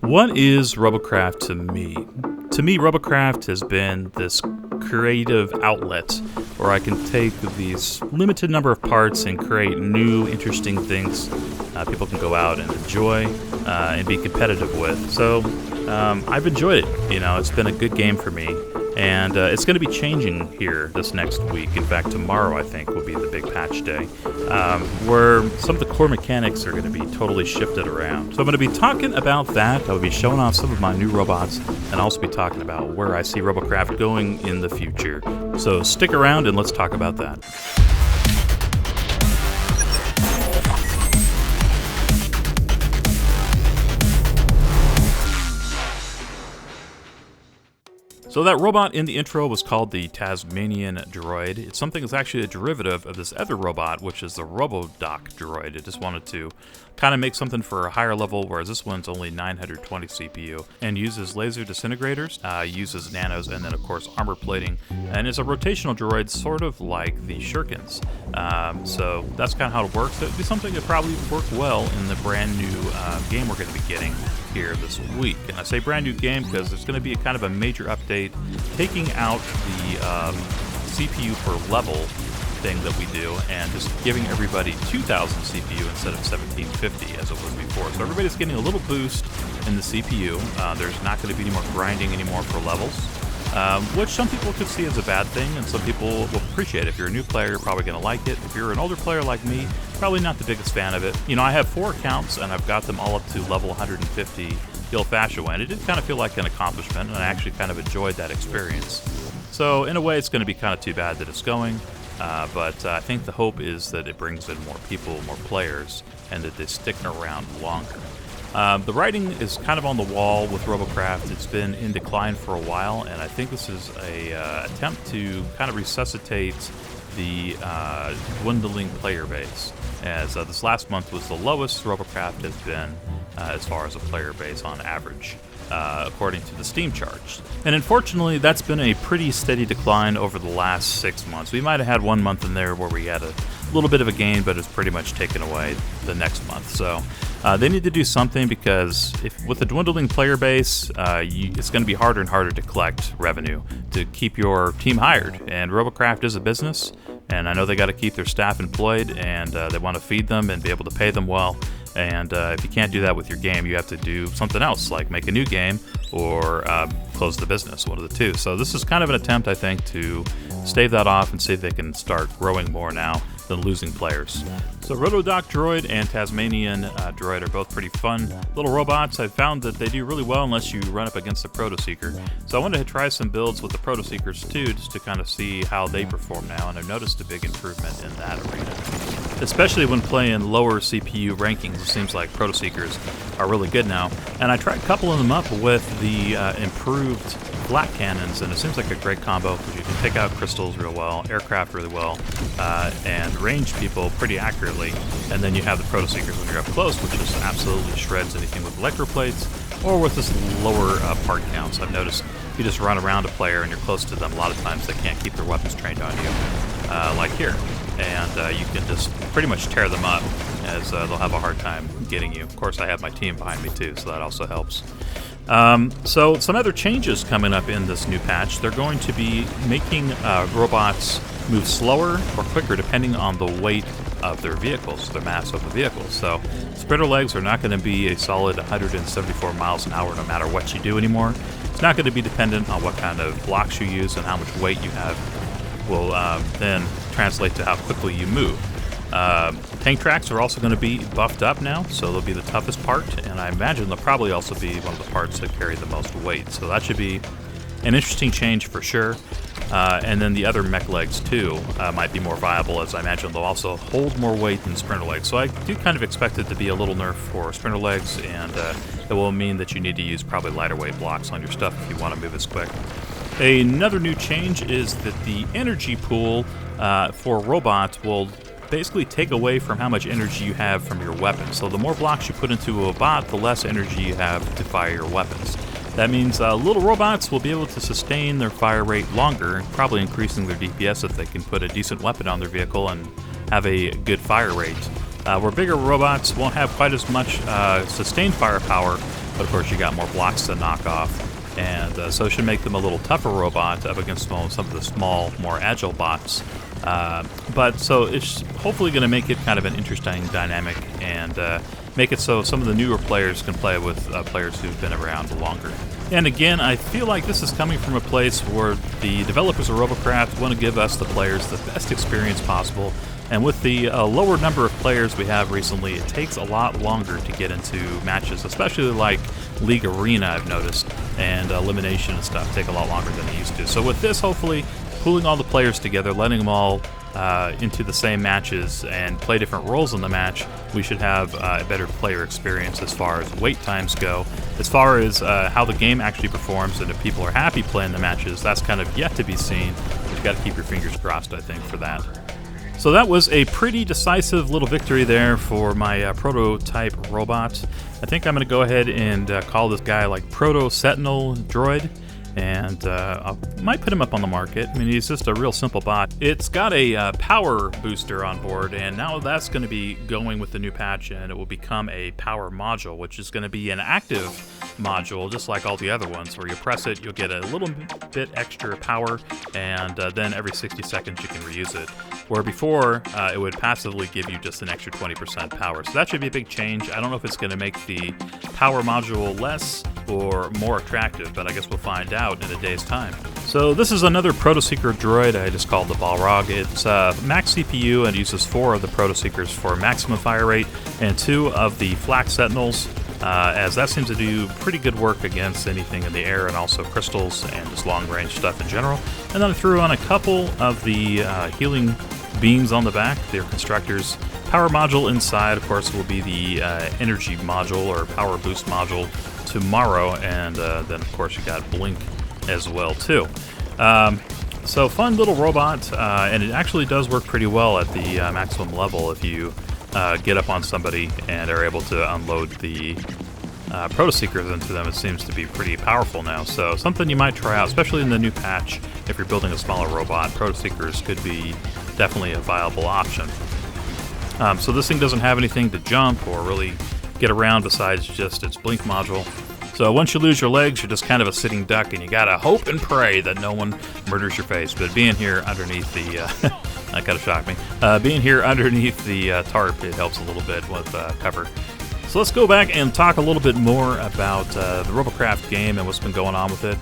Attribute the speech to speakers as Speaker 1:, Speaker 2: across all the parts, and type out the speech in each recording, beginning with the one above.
Speaker 1: What is Robocraft to me? To me, Robocraft has been this creative outlet where I can take these limited number of parts and create new, interesting things people can go out and enjoy and be competitive with. So I've enjoyed it. You know, it's been a good game for me. And it's going to be changing here this next week. In fact, tomorrow, I think, will be the big patch day, where some of the core mechanics are going to be totally shifted around. So I'm going to be talking about that. I'll be showing off some of my new robots, and I'll also be talking about where I see Robocraft going in the future. So stick around, and let's talk about that. So that robot in the intro was called the Tasmanian droid. It's something that's actually a derivative of this other robot, which is the Robodoc droid. It just wanted to kind of make something for a higher level, whereas this one's only 920 CPU, and uses laser disintegrators, uses nanos, and then of course armor plating, and it's a rotational droid, sort of like the Shurikens. So that's kind of how it works. It would be something that probably would work well in the brand new game we're going to be getting here this week. And I say brand new game because there's going to be a kind of a major update taking out the CPU per level thing that we do and just giving everybody 2,000 CPU instead of 1,750 as it was before. So everybody's getting a little boost in the CPU. There's not going to be any more grinding anymore for levels, which some people could see as a bad thing and some people will appreciate it. If you're a new player, you're probably going to like it. If you're an older player like me, probably not the biggest fan of it. You know, I have 4 accounts and I've got them all up to level 150 the old-fashioned way, and it did kind of feel like an accomplishment, and I actually kind of enjoyed that experience. So in a way, it's going to be kind of too bad that it's going, but I think the hope is that it brings in more people, more players, and that they stick around longer. The writing is kind of on the wall with Robocraft. It's been in decline for a while, and I think this is a attempt to kind of resuscitate the dwindling player base, as this last month was the lowest Robocraft has been as far as a player base on average, according to the Steam charts. And unfortunately, that's been a pretty steady decline over the last 6 months. We might have had 1 month in there where we had a little bit of a gain, but it's pretty much taken away the next month. So they need to do something, because if with a dwindling player base, it's going to be harder and harder to collect revenue to keep your team hired. And Robocraft is a business, and I know they got to keep their staff employed, and they want to feed them and be able to pay them well. And if you can't do that with your game, you have to do something else, like make a new game or close the business, one of the two. So this is kind of an attempt, I think, to stave that off and see if they can start growing more now than losing players. So Robodoc droid and Tasmanian droid are both pretty fun little robots. I've found that they do really well unless you run up against the Proto Seeker. So I wanted to try some builds with the Proto Seekers too, just to kind of see how they perform now, and I've noticed a big improvement in that arena. Especially when playing lower CPU rankings, it seems like Proto Seekers are really good now. And I tried coupling them up with the improved flat cannons, and it seems like a great combo because you can take out crystals real well, aircraft really well, and range people pretty accurately. And then you have the Proto Seekers when you're up close, which just absolutely shreds anything with electroplates or with this lower part counts. I've noticed if you just run around a player and you're close to them, a lot of times they can't keep their weapons trained on you, like here. And you can just pretty much tear them up, as they'll have a hard time getting you. Of course, I have my team behind me too, so that also helps. So some other changes coming up in this new patch. They're going to be making robots move slower or quicker depending on the weight of their vehicles, the mass of the vehicles. So sprinter legs are not going to be a solid 174 miles an hour no matter what you do anymore. It's not going to be dependent on what kind of blocks you use and how much weight you have will then translate to how quickly you move. Tank tracks are also going to be buffed up now, so they'll be the toughest part, and I imagine they'll probably also be one of the parts that carry the most weight. So that should be an interesting change for sure. And then the other mech legs too might be more viable, as I imagine they'll also hold more weight than sprinter legs. So I do kind of expect it to be a little nerf for sprinter legs, and it will mean that you need to use probably lighter weight blocks on your stuff if you want to move as quick. Another new change is that the energy pool for robots will basically take away from how much energy you have from your weapons. So the more blocks you put into a bot, the less energy you have to fire your weapons. That means little robots will be able to sustain their fire rate longer, probably increasing their DPS if they can put a decent weapon on their vehicle and have a good fire rate. Where bigger robots won't have quite as much sustained firepower, but of course you got more blocks to knock off, and so it should make them a little tougher robot up against some of the small, more agile bots. But so it's hopefully going to make it kind of an interesting dynamic and make it so some of the newer players can play with players who've been around longer. And again, I feel like this is coming from a place where the developers of Robocraft want to give us, the players, the best experience possible. And with the lower number of players we have recently, it takes a lot longer to get into matches, especially like League Arena, I've noticed, and Elimination and stuff take a lot longer than they used to. So with this, hopefully, pooling all the players together, letting them all into the same matches and play different roles in the match, we should have a better player experience as far as wait times go. As far as how the game actually performs and if people are happy playing the matches, that's kind of yet to be seen. But you got to keep your fingers crossed, I think, for that. So that was a pretty decisive little victory there for my prototype robot. I think I'm going to go ahead and call this guy like Proto Sentinel Droid. And I might put him up on the market. I mean, he's just a real simple bot. It's got a power booster on board, and now that's going to be going with the new patch, and it will become a power module, which is going to be an active module, just like all the other ones, where you press it, you'll get a little bit extra power, and then every 60 seconds you can reuse it. Where before, it would passively give you just an extra 20% power. So that should be a big change. I don't know if it's going to make the power module less or more attractive, but I guess we'll find out in a day's time. So this is another Proto Seeker droid I just called the Balrog. It's max CPU and uses 4 of the Proto Seekers for maximum fire rate and 2 of the Flak Sentinels, as that seems to do pretty good work against anything in the air and also crystals and just long-range stuff in general. And then I threw on a couple of the healing beams on the back. They're constructors. Power module inside, of course, will be the energy module or power boost module tomorrow, and then of course you got Blink as well too. So fun little robot, and it actually does work pretty well at the maximum level if you get up on somebody and are able to unload the Proto Seekers into them. It seems to be pretty powerful now, so something you might try out, especially in the new patch. If you're building a smaller robot, Proto Seekers could be definitely a viable option. So this thing doesn't have anything to jump or really get around besides just its blink module. So once you lose your legs, you're just kind of a sitting duck, and you gotta hope and pray that no one murders your face. But being here underneath the that kind of shocked me. Being here underneath the tarp, it helps a little bit with cover. So let's go back and talk a little bit more about the Robocraft game and what's been going on with it.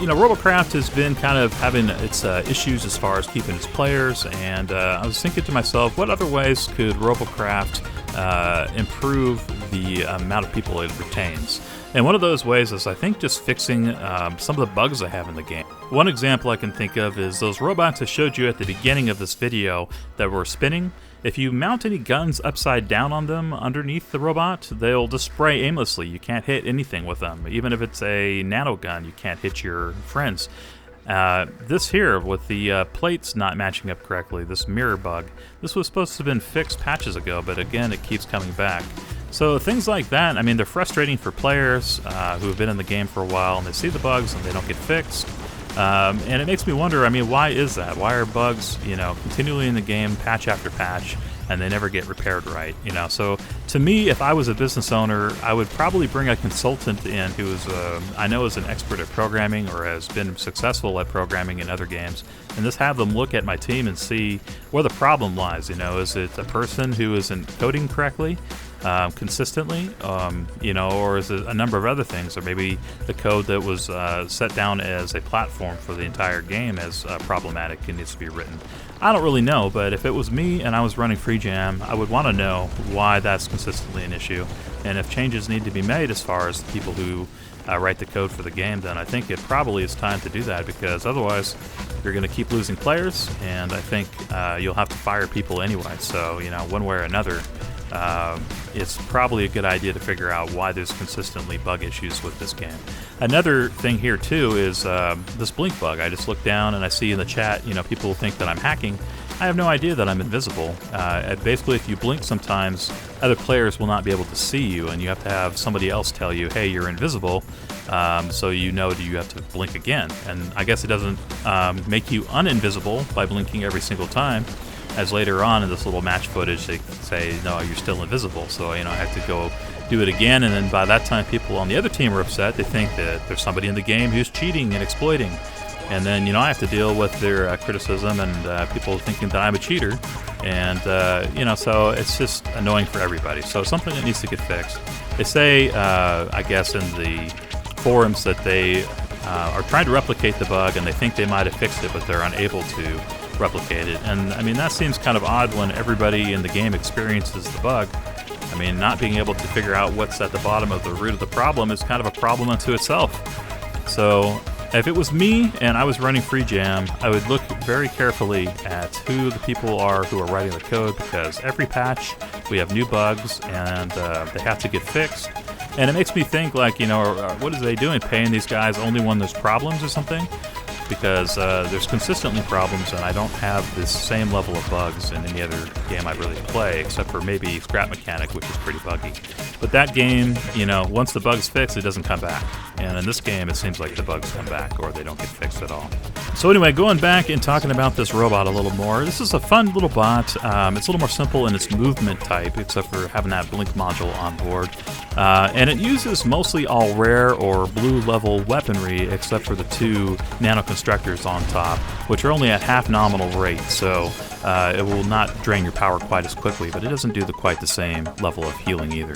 Speaker 1: You know, Robocraft has been kind of having its issues as far as keeping its players, and I was thinking to myself, what other ways could Robocraft improve the amount of people it retains? And one of those ways is, I think, just fixing some of the bugs I have in the game. One example I can think of is those robots I showed you at the beginning of this video that were spinning. If you mount any guns upside down on them underneath the robot, they'll just spray aimlessly. You can't hit anything with them. Even if it's a nano gun, you can't hit your friends. This here, with the plates not matching up correctly, this mirror bug, this was supposed to have been fixed patches ago, but again, it keeps coming back. So things like that, I mean, they're frustrating for players who have been in the game for a while, and they see the bugs and they don't get fixed. And it makes me wonder, I mean, why is that? Why are bugs, you know, continually in the game, patch after patch, and they never get repaired right, you know? So to me, if I was a business owner, I would probably bring a consultant in who is, I know is an expert at programming or has been successful at programming in other games, and just have them look at my team and see where the problem lies, you know? Is it a person who isn't coding correctly? Consistently, you know, or is it a number of other things, or maybe the code that was set down as a platform for the entire game as problematic and needs to be written. I don't really know, but if it was me and I was running Free Jam, I would want to know why that's consistently an issue, and if changes need to be made as far as the people who write the code for the game, then I think it probably is time to do that, because otherwise you're going to keep losing players, and I think you'll have to fire people anyway. So, you know, one way or another, it's probably a good idea to figure out why there's consistently bug issues with this game. Another thing here too is this blink bug. I just look down and I see in the chat, you know, people think that I'm hacking. I have no idea that I'm invisible. Basically, if you blink sometimes, other players will not be able to see you, and you have to have somebody else tell you, hey, you're invisible, so you know that you have to blink again. And I guess it doesn't make you uninvisible by blinking every single time, as later on in this little match footage they say, no, you're still invisible. So, you know, I have to go do it again, and then by that time people on the other team are upset. They think that there's somebody in the game who's cheating and exploiting. And then, I have to deal with their criticism and people thinking that I'm a cheater. And, so it's just annoying for everybody. So it's something that needs to get fixed. They say, I guess, in the forums that they are trying to replicate the bug, and they think they might have fixed it, but they're unable to replicate it. And, I mean, that seems kind of odd when everybody in the game experiences the bug. I mean, not being able to figure out what's at the bottom of the root of the problem is kind of a problem unto itself. So if it was me and I was running FreeJam, I would look very carefully at who the people are who are writing the code, because every patch we have new bugs and they have to get fixed. And it makes me think, like, what is they doing, paying these guys only when there's problems or something? Because there's consistently problems, and I don't have this same level of bugs in any other game I really play, except for maybe Scrap Mechanic, which is pretty buggy. But that game, once the bug's fixed, it doesn't come back. And in this game, it seems like the bugs come back, or they don't get fixed at all. So anyway, going back and talking about this robot a little more, this is a fun little bot. It's a little more simple in its movement type, except for having that blink module on board. And it uses mostly all rare or blue level weaponry, except for the 2 nano constructors on top, which are only at half nominal rate, so it will not drain your power quite as quickly, but it doesn't do quite the same level of healing either.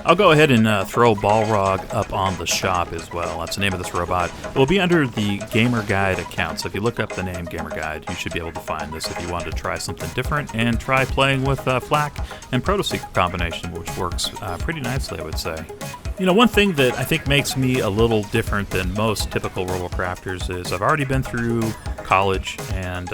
Speaker 1: I'll go ahead and throw Balrog up on the shop as well. That's the name of this robot. It will be under the GamerGuide account, so if you look up the name GamerGuide, you should be able to find this if you wanted to try something different and try playing with Flak and Proto Seeker combination, which works pretty nicely, I would say. One thing that I think makes me a little different than most typical Robocrafters is I've already been through college, and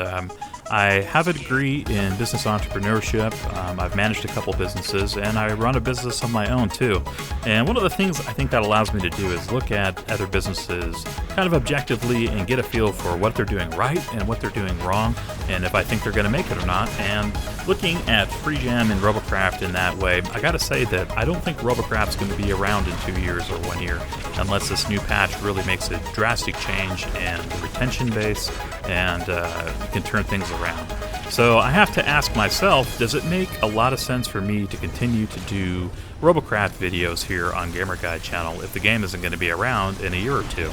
Speaker 1: I have a degree in business entrepreneurship. I've managed a couple businesses, and I run a business of my own too. And one of the things I think that allows me to do is look at other businesses kind of objectively and get a feel for what they're doing right and what they're doing wrong, and if I think they're going to make it or not. And looking at FreeJam and Robocraft in that way, I gotta say that I don't think Robocraft's going to be around in 2 years or 1 year unless this new patch really makes a drastic change in the retention base and can turn things around. So I have to ask myself, does it make a lot of sense for me to continue to do Robocraft videos here on GamerGuide channel if the game isn't going to be around in a year or 2?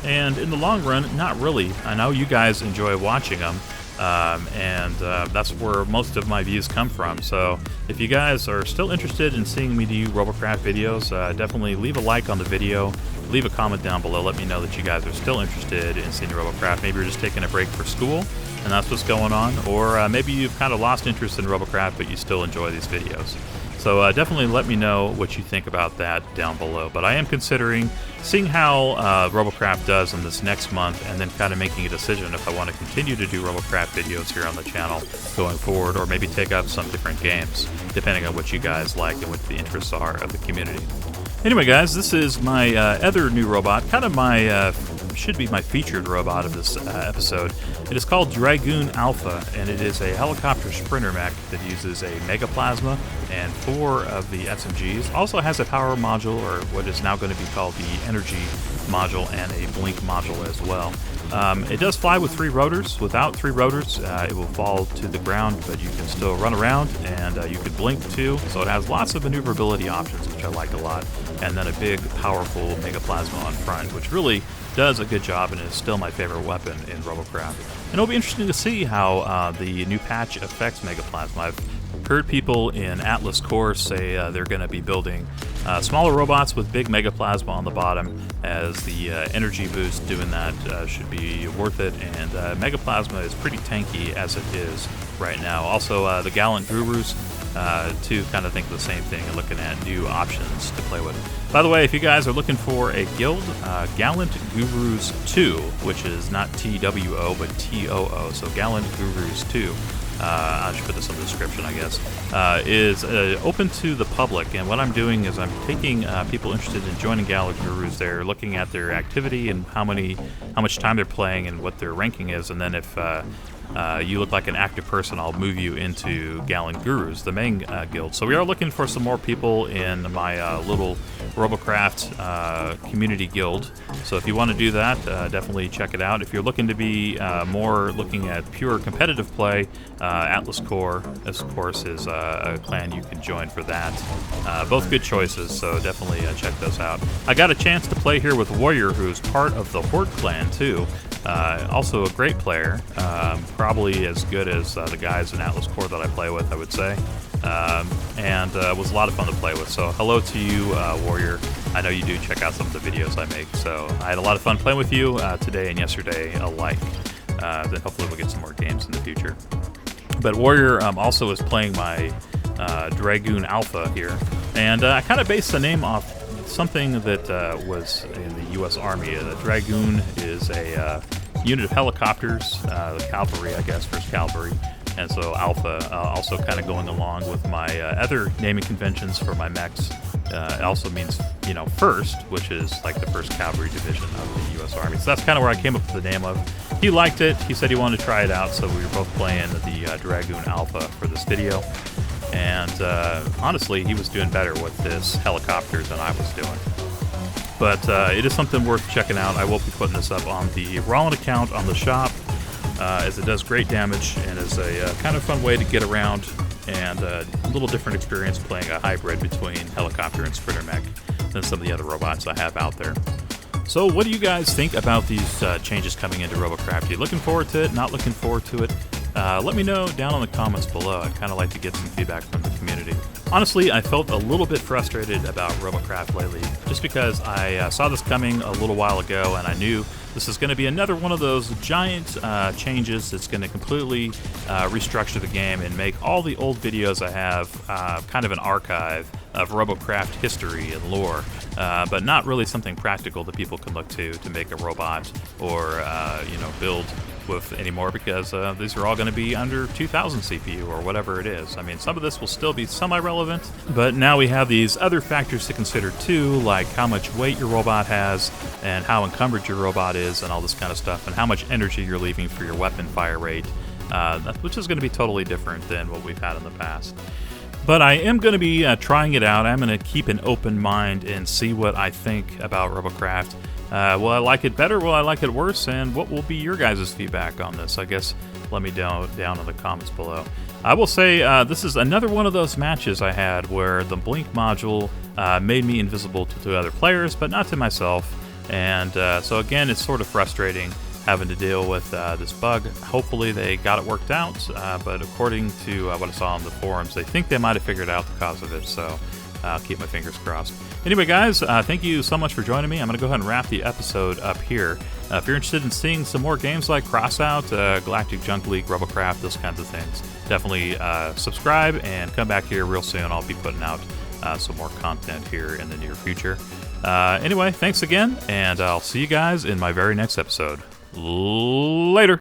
Speaker 1: And in the long run, not really. I know you guys enjoy watching them, and that's where most of my views come from. So if you guys are still interested in seeing me do Robocraft videos, definitely leave a like on the video, leave a comment down below, let me know that you guys are still interested in seeing Robocraft. Maybe you're just taking a break for school and that's what's going on, or maybe you've kind of lost interest in Robocraft but you still enjoy these videos. So definitely let me know what you think about that down below. But I am considering seeing how Robocraft does in this next month, and then kind of making a decision if I want to continue to do Robocraft videos here on the channel going forward, or maybe take up some different games, depending on what you guys like and what the interests are of the community. Anyway, guys, this is my other new robot, kind of my should be my featured robot of this episode. It is called Dragoon Alpha, and it is a helicopter sprinter mech that uses a Mega Plasma and 4 of the SMGs. Also has a power module, or what is now going to be called the energy module, and a blink module as well. It does fly with 3 rotors. Without 3 rotors, it will fall to the ground, but you can still run around, and you can blink too. So it has lots of maneuverability options, which I like a lot. And then a big, powerful Mega Plasma on front, which really does a good job and is still my favorite weapon in Robocraft. And it'll be interesting to see how the new patch affects Mega Plasma. I've heard people in Atlas Core say they're going to be building smaller robots with big Mega Plasma on the bottom, as the energy boost doing that should be worth it, and Mega Plasma is pretty tanky as it is right now. Also, the Gallant Gurus to kind of think the same thing and looking at new options to play with. By the way, if you guys are looking for a guild, Gallant Gurus 2, which is not TWO but TOO, so Gallant Gurus 2, I should put this in the description, I guess, is open to the public. And what I'm doing is I'm taking people interested in joining Gallant Gurus. They're looking at their activity and how much time they're playing and what their ranking is, and then if you look like an active person, I'll move you into Gallant Gurus, the main guild. So we are looking for some more people in my little Robocraft community guild. So if you want to do that, definitely check it out. If you're looking to be more looking at pure competitive play, Atlas Core, of course, is a clan you can join for that. Both good choices, so definitely check those out. I got a chance to play here with Warrior, who's part of the Horde clan too. Also a great player, probably as good as the guys in Atlas Core that I play with, I would say. And it was a lot of fun to play with. So hello to you, Warrior. I know you do check out some of the videos I make. So I had a lot of fun playing with you today and yesterday alike. Then hopefully we'll get some more games in the future. But Warrior also is playing my Dragoon Alpha here. And I kind of based the name off something that was in the U.S. Army. The Dragoon is a unit of helicopters, the cavalry, I guess, first cavalry. And so Alpha, also kind of going along with my other naming conventions for my mechs. It also means, you know, first, which is like the first cavalry division of the U.S. Army. So that's kind of where I came up with the name of. He liked it. He said he wanted to try it out, so we were both playing the Dragoon Alpha for this video. And honestly, he was doing better with this helicopter than I was doing. But it is something worth checking out. I will be putting this up on the Wraulin account on the shop, as it does great damage and is a kind of fun way to get around, and a little different experience playing a hybrid between helicopter and sprinter mech than some of the other robots I have out there. So what do you guys think about these changes coming into Robocraft? Are you looking forward to it? Not looking forward to it? Let me know down in the comments below. I'd kind of like to get some feedback from the community. Honestly, I felt a little bit frustrated about Robocraft lately, just because I saw this coming a little while ago, and I knew this is going to be another one of those giant changes that's going to completely restructure the game and make all the old videos I have kind of an archive of Robocraft history and lore, but not really something practical that people can look to make a robot or you know, build with anymore, because these are all going to be under 2000 CPU or whatever it is. I mean, some of this will still be semi-relevant, but now we have these other factors to consider too, like how much weight your robot has and how encumbered your robot is and all this kind of stuff, and how much energy you're leaving for your weapon fire rate, which is going to be totally different than what we've had in the past. But I am going to be trying it out. I'm going to keep an open mind and see what I think about Robocraft. Will I like it better? Will I like it worse? And what will be your guys' feedback on this? I guess let me down in the comments below. I will say this is another one of those matches I had where the blink module made me invisible to other players, but not to myself. And so again, it's sort of frustrating having to deal with this bug. Hopefully they got it worked out, but according to what I saw on the forums, they think they might have figured out the cause of it, so I'll keep my fingers crossed. Anyway, guys, thank you so much for joining me. I'm going to go ahead and wrap the episode up here. If you're interested in seeing some more games like Crossout, Galactic Junk League, Robocraft, those kinds of things, definitely subscribe and come back here real soon. I'll be putting out some more content here in the near future. Anyway, thanks again, and I'll see you guys in my very next episode. Later.